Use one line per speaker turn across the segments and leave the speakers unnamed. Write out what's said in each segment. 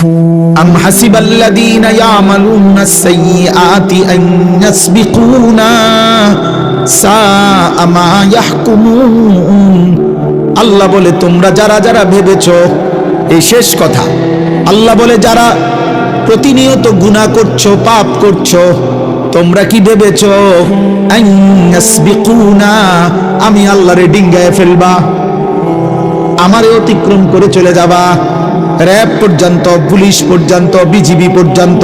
আম হাসিবাল্লাযীনা ইয়ামালুনা সাইয়্যাতি আন ইয়াসবিকুনা সাআ মা ইয়াহকুমুন। আল্লাহ বলে তোমরা যারা যারা ভেবেছো, এই শেষ কথা, আল্লাহ বলে যারা প্রতিনিয়ত গুনাহ করছো, পাপ করছো, তোমরা কি ভেবেছো আন ইয়াসবিকুনা, আমি আল্লাহরে ডিঙ্গায় ফেলবা, আমারে অতিক্রম করে চলে যাবা? র‍্যাব পর্যন্ত, পুলিশ পর্যন্ত, বিজিবি পর্যন্ত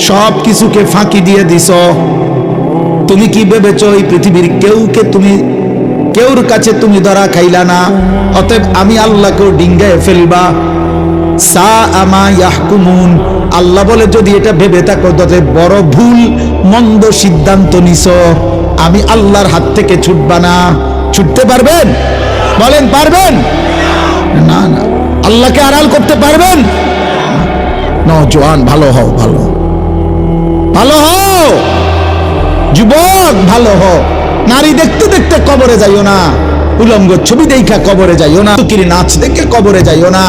সব কিছুকে ফাঁকি দিয়ে দিছো। তুমি কি ভেবেছো এই পৃথিবীর কেউর কাছে তুমি ধরা খাইলা না, অতএব আমি আল্লাহকেও ডিঙ্গায় ফেলবা? সাআ মা ইয়াহকুমুন। আল্লাহ বলে যদি এটা ভেবে থাকো তবে বড় ভুল মন্দ সিদ্ধান্ত নিছো। আমি আল্লাহর হাত থেকে ছুটবা না। ছুটতে পারবেন? বলেন পারবেন? না না। আল্লাহকে আড়াল করতে পারবেন? নওজোয়ান ভালো হও, ভালো হও, যুবক ভালো হও। নারী দেখতে দেখতে কবরে যাইও না, উলঙ্গ ছবি দেখা কবরে যাইও না, তুকির নাচ দেখে কবরে যাইও না,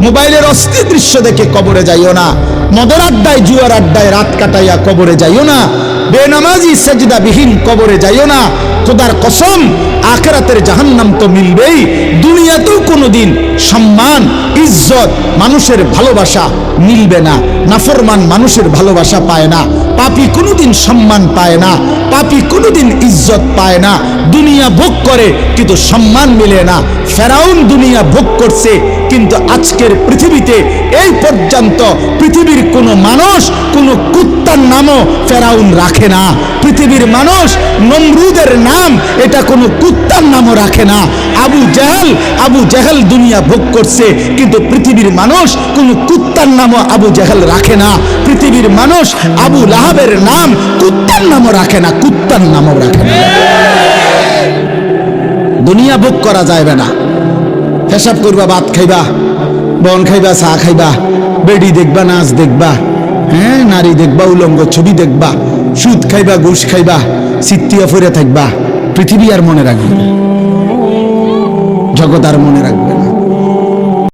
মোবাইলের অস্থির দৃশ্য দেখে কবরে যাইও না, মদের আড্ডায় জুয়ার আড্ডায় রাত কাটাইয়া কবরে যাইও না, বেনামাজি সেজদাবিহীন কবরে যাইও না। খোদার কসম, আখিরাতের জাহান্নাম তো মিলবেই, দুনিয়াতেও কোনোদিন সম্মান, ইজ্জত, মানুষের ভালোবাসা মিলবে না। নাফরমান মানুষের ভালোবাসা পায় না, পাপী কোনোদিন সম্মান পায় না, পাপী কোনোদিন ইজ্জত পায় না। দুনিয়া ভোগ করে কিন্তু সম্মান মিলে না। ফেরাউন দুনিয়া ভোগ করছে, কিন্তু আজকের পৃথিবীতে এই পর্যন্ত পৃথিবীর কোনো মানুষ কোনো কুত্তার নামও ফেরাউন রাখে না। পৃথিবীর মানুষ নমরুদের নাম এটা কোনো কুত্তার নামও রাখে না। আবু জাহেল দুনিয়া ভোগ করছে, কিন্তু পৃথিবীর মানুষ কোনো কুত্তার নামও আবু জাহেল রাখে না। পৃথিবীর মানুষ আবু লাহাবের নাম কুত্তার নামও রাখে না, কুত্তার নামও রাখে না। দুনিয়া ভোগ করা যাবে না। পেশাব করবা, ভাত খাইবা, বন খাইবা, চা খাইবা, বেডি দেখবা, নাচ দেখবা, হ্যাঁ, নারী দেখবা, উলঙ্গ ছবি দেখবা, সুদ খাইবা, ঘুষ খাইবা, সিত্তিয়া ফিরে থাকবা। পৃথিবী আর মনে রাখবে না, জগৎ আর মনে রাখবে।